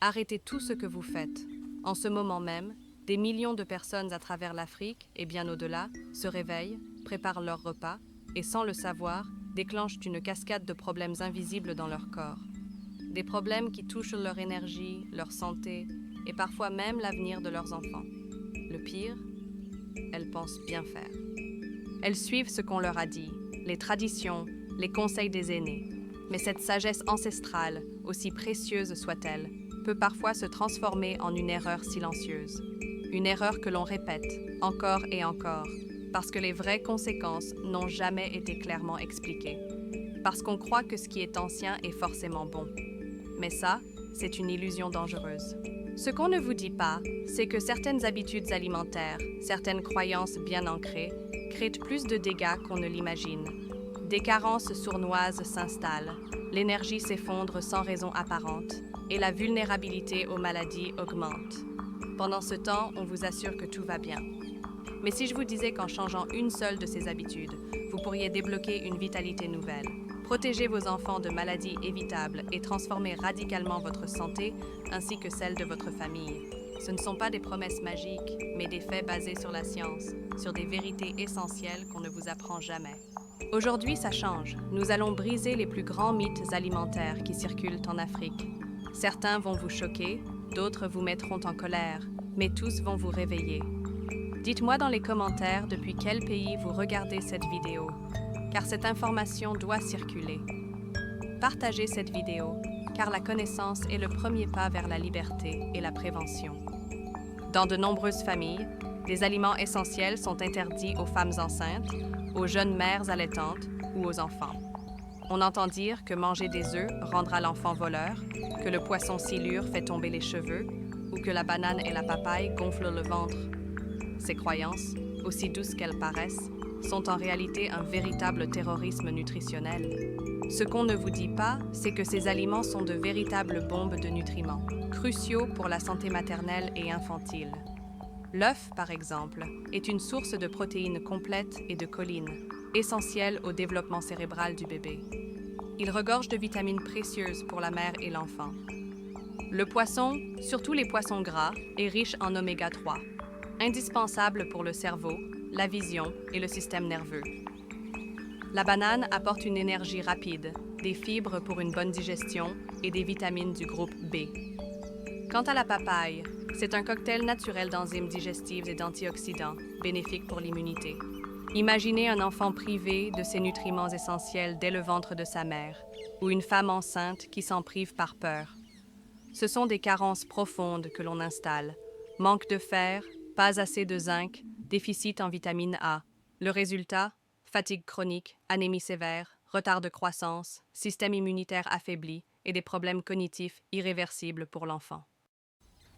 Arrêtez tout ce que vous faites. En ce moment même, des millions de personnes à travers l'Afrique et bien au-delà se réveillent, préparent leur repas et, sans le savoir, déclenchent une cascade de problèmes invisibles dans leur corps. Des problèmes qui touchent leur énergie, leur santé et parfois même l'avenir de leurs enfants. Le pire, elles pensent bien faire. Elles suivent ce qu'on leur a dit, les traditions, les conseils des aînés. Mais cette sagesse ancestrale, aussi précieuse soit-elle, peut parfois se transformer en une erreur silencieuse. Une erreur que l'on répète encore et encore, parce que les vraies conséquences n'ont jamais été clairement expliquées. Parce qu'on croit que ce qui est ancien est forcément bon. Mais ça, c'est une illusion dangereuse. Ce qu'on ne vous dit pas, c'est que certaines habitudes alimentaires, certaines croyances bien ancrées, créent plus de dégâts qu'on ne l'imagine. Des carences sournoises s'installent, l'énergie s'effondre sans raison apparente et la vulnérabilité aux maladies augmente. Pendant ce temps, on vous assure que tout va bien. Mais si je vous disais qu'en changeant une seule de ces habitudes, vous pourriez débloquer une vitalité nouvelle, protéger vos enfants de maladies évitables et transformer radicalement votre santé ainsi que celle de votre famille. Ce ne sont pas des promesses magiques, mais des faits basés sur la science, sur des vérités essentielles qu'on ne vous apprend jamais. Aujourd'hui, ça change. Nous allons briser les plus grands mythes alimentaires qui circulent en Afrique. Certains vont vous choquer, d'autres vous mettront en colère, mais tous vont vous réveiller. Dites-moi dans les commentaires depuis quel pays vous regardez cette vidéo, car cette information doit circuler. Partagez cette vidéo, car la connaissance est le premier pas vers la liberté et la prévention. Dans de nombreuses familles, des aliments essentiels sont interdits aux femmes enceintes, aux jeunes mères allaitantes ou aux enfants. On entend dire que manger des œufs rendra l'enfant voleur, que le poisson silure fait tomber les cheveux ou que la banane et la papaye gonflent le ventre. Ces croyances, aussi douces qu'elles paraissent, sont en réalité un véritable terrorisme nutritionnel. Ce qu'on ne vous dit pas, c'est que ces aliments sont de véritables bombes de nutriments, cruciaux pour la santé maternelle et infantile. L'œuf, par exemple, est une source de protéines complètes et de choline, essentielle au développement cérébral du bébé. Il regorge de vitamines précieuses pour la mère et l'enfant. Le poisson, surtout les poissons gras, est riche en oméga 3, indispensable pour le cerveau, la vision et le système nerveux. La banane apporte une énergie rapide, des fibres pour une bonne digestion et des vitamines du groupe B. Quant à la papaye, c'est un cocktail naturel d'enzymes digestives et d'antioxydants, bénéfique pour l'immunité. Imaginez un enfant privé de ces nutriments essentiels dès le ventre de sa mère, ou une femme enceinte qui s'en prive par peur. Ce sont des carences profondes que l'on installe. Manque de fer, pas assez de zinc, déficit en vitamine A. Le résultat, fatigue chronique, anémie sévère, retard de croissance, système immunitaire affaibli et des problèmes cognitifs irréversibles pour l'enfant.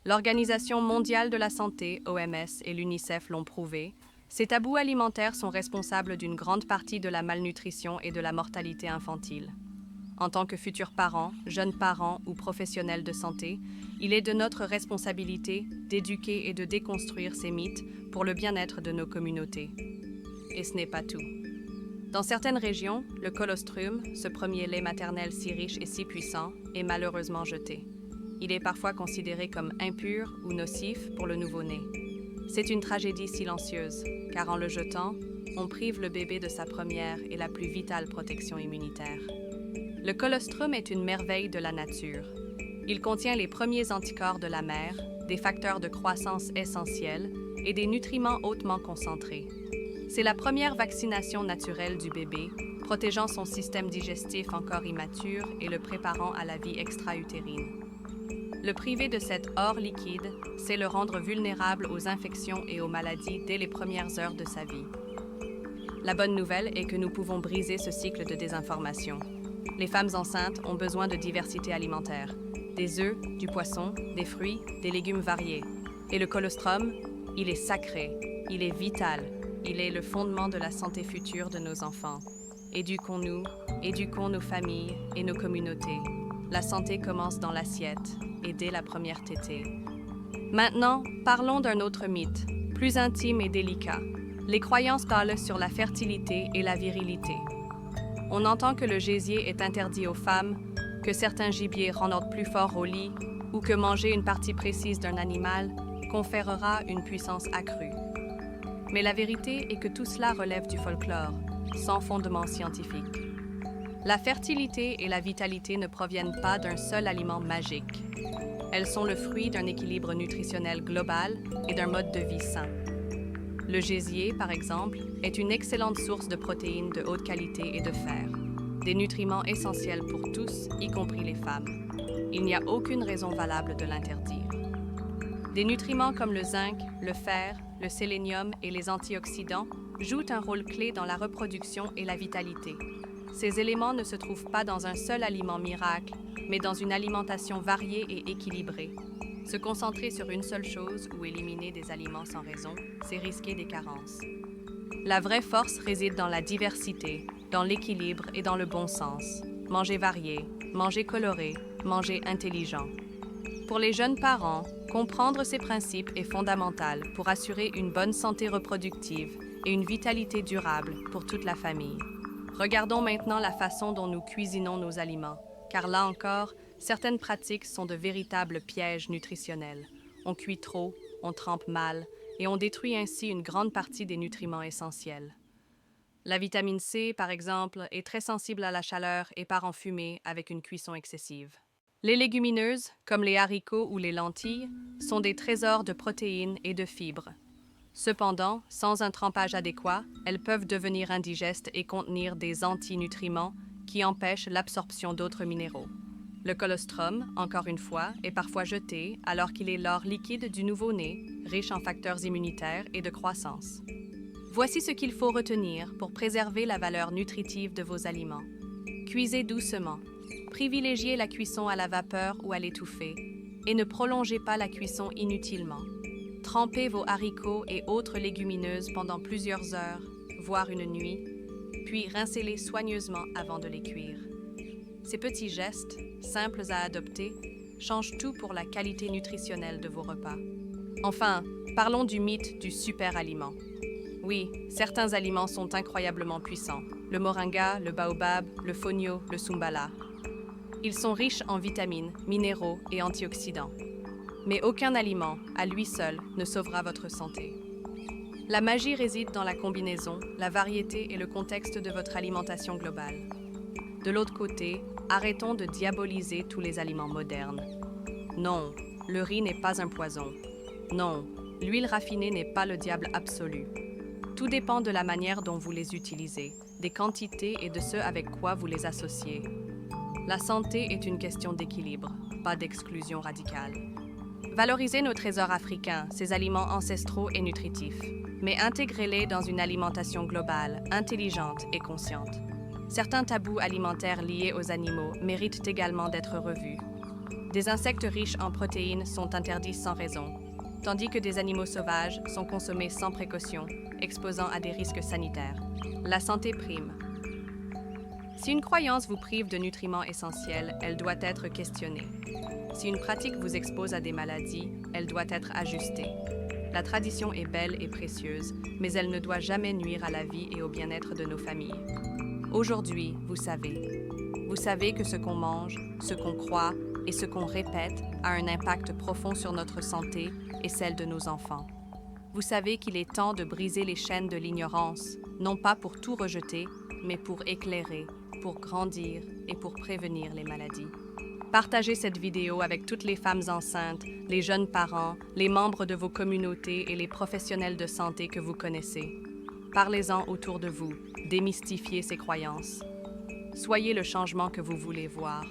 L'Organisation mondiale de la santé, OMS, et l'UNICEF l'ont prouvé, ces tabous alimentaires sont responsables d'une grande partie de la malnutrition et de la mortalité infantile. En tant que futurs parents, jeunes parents ou professionnels de santé, il est de notre responsabilité d'éduquer et de déconstruire ces mythes pour le bien-être de nos communautés. Et ce n'est pas tout. Dans certaines régions, le colostrum, ce premier lait maternel si riche et si puissant, est malheureusement jeté. Il est parfois considéré comme impur ou nocif pour le nouveau-né. C'est une tragédie silencieuse, car en le jetant, on prive le bébé de sa première et la plus vitale protection immunitaire. Le colostrum est une merveille de la nature. Il contient les premiers anticorps de la mère, des facteurs de croissance essentiels et des nutriments hautement concentrés. C'est la première vaccination naturelle du bébé, protégeant son système digestif encore immature et le préparant à la vie extra-utérine. Le priver de cet or liquide, c'est le rendre vulnérable aux infections et aux maladies dès les premières heures de sa vie. La bonne nouvelle est que nous pouvons briser ce cycle de désinformation. Les femmes enceintes ont besoin de diversité alimentaire, des œufs, du poisson, des fruits, des légumes variés. Et le colostrum, il est sacré, il est vital, il est le fondement de la santé future de nos enfants. Éduquons-nous, éduquons nos familles et nos communautés. La santé commence dans l'assiette et dès la première tétée. Maintenant, parlons d'un autre mythe, plus intime et délicat. Les croyances parlent sur la fertilité et la virilité. On entend que le gésier est interdit aux femmes, que certains gibiers rendent plus forts au lit ou que manger une partie précise d'un animal conférera une puissance accrue. Mais la vérité est que tout cela relève du folklore, sans fondement scientifique. La fertilité et la vitalité ne proviennent pas d'un seul aliment magique. Elles sont le fruit d'un équilibre nutritionnel global et d'un mode de vie sain. Le gésier, par exemple, est une excellente source de protéines de haute qualité et de fer, des nutriments essentiels pour tous, y compris les femmes. Il n'y a aucune raison valable de l'interdire. Des nutriments comme le zinc, le fer, le sélénium et les antioxydants jouent un rôle clé dans la reproduction et la vitalité. Ces éléments ne se trouvent pas dans un seul aliment miracle, mais dans une alimentation variée et équilibrée. Se concentrer sur une seule chose ou éliminer des aliments sans raison, c'est risquer des carences. La vraie force réside dans la diversité, dans l'équilibre et dans le bon sens. Manger varié, manger coloré, manger intelligent. Pour les jeunes parents, comprendre ces principes est fondamental pour assurer une bonne santé reproductive et une vitalité durable pour toute la famille. Regardons maintenant la façon dont nous cuisinons nos aliments, car là encore, certaines pratiques sont de véritables pièges nutritionnels. On cuit trop, on trempe mal, et on détruit ainsi une grande partie des nutriments essentiels. La vitamine C, par exemple, est très sensible à la chaleur et part en fumée avec une cuisson excessive. Les légumineuses, comme les haricots ou les lentilles, sont des trésors de protéines et de fibres. Cependant, sans un trempage adéquat, elles peuvent devenir indigestes et contenir des antinutriments qui empêchent l'absorption d'autres minéraux. Le colostrum, encore une fois, est parfois jeté alors qu'il est l'or liquide du nouveau-né, riche en facteurs immunitaires et de croissance. Voici ce qu'il faut retenir pour préserver la valeur nutritive de vos aliments. Cuisez doucement. Privilégiez la cuisson à la vapeur ou à l'étouffée et ne prolongez pas la cuisson inutilement. Trempez vos haricots et autres légumineuses pendant plusieurs heures, voire une nuit, puis rincez-les soigneusement avant de les cuire. Ces petits gestes, simples à adopter, changent tout pour la qualité nutritionnelle de vos repas. Enfin, parlons du mythe du super aliment. Oui, certains aliments sont incroyablement puissants. Le moringa, le baobab, le fonio, le sumbala. Ils sont riches en vitamines, minéraux et antioxydants. Mais aucun aliment, à lui seul, ne sauvera votre santé. La magie réside dans la combinaison, la variété et le contexte de votre alimentation globale. De l'autre côté, arrêtons de diaboliser tous les aliments modernes. Non, le riz n'est pas un poison. Non, l'huile raffinée n'est pas le diable absolu. Tout dépend de la manière dont vous les utilisez, des quantités et de ce avec quoi vous les associez. La santé est une question d'équilibre, pas d'exclusion radicale. Valorisez nos trésors africains, ces aliments ancestraux et nutritifs, mais intégrez-les dans une alimentation globale, intelligente et consciente. Certains tabous alimentaires liés aux animaux méritent également d'être revus. Des insectes riches en protéines sont interdits sans raison, tandis que des animaux sauvages sont consommés sans précaution, exposant à des risques sanitaires. La santé prime. Si une croyance vous prive de nutriments essentiels, elle doit être questionnée. Si une pratique vous expose à des maladies, elle doit être ajustée. La tradition est belle et précieuse, mais elle ne doit jamais nuire à la vie et au bien-être de nos familles. Aujourd'hui, vous savez. Vous savez que ce qu'on mange, ce qu'on croit et ce qu'on répète a un impact profond sur notre santé et celle de nos enfants. Vous savez qu'il est temps de briser les chaînes de l'ignorance, non pas pour tout rejeter, mais pour éclairer, pour grandir et pour prévenir les maladies. Partagez cette vidéo avec toutes les femmes enceintes, les jeunes parents, les membres de vos communautés et les professionnels de santé que vous connaissez. Parlez-en autour de vous, démystifiez ces croyances. Soyez le changement que vous voulez voir,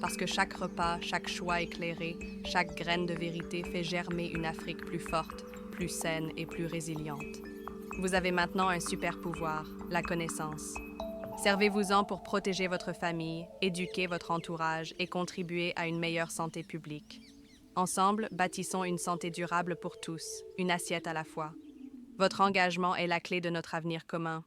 parce que chaque repas, chaque choix éclairé, chaque graine de vérité fait germer une Afrique plus forte, plus saine et plus résiliente. Vous avez maintenant un super pouvoir, la connaissance. Servez-vous-en pour protéger votre famille, éduquer votre entourage et contribuer à une meilleure santé publique. Ensemble, bâtissons une santé durable pour tous, une assiette à la fois. Votre engagement est la clé de notre avenir commun.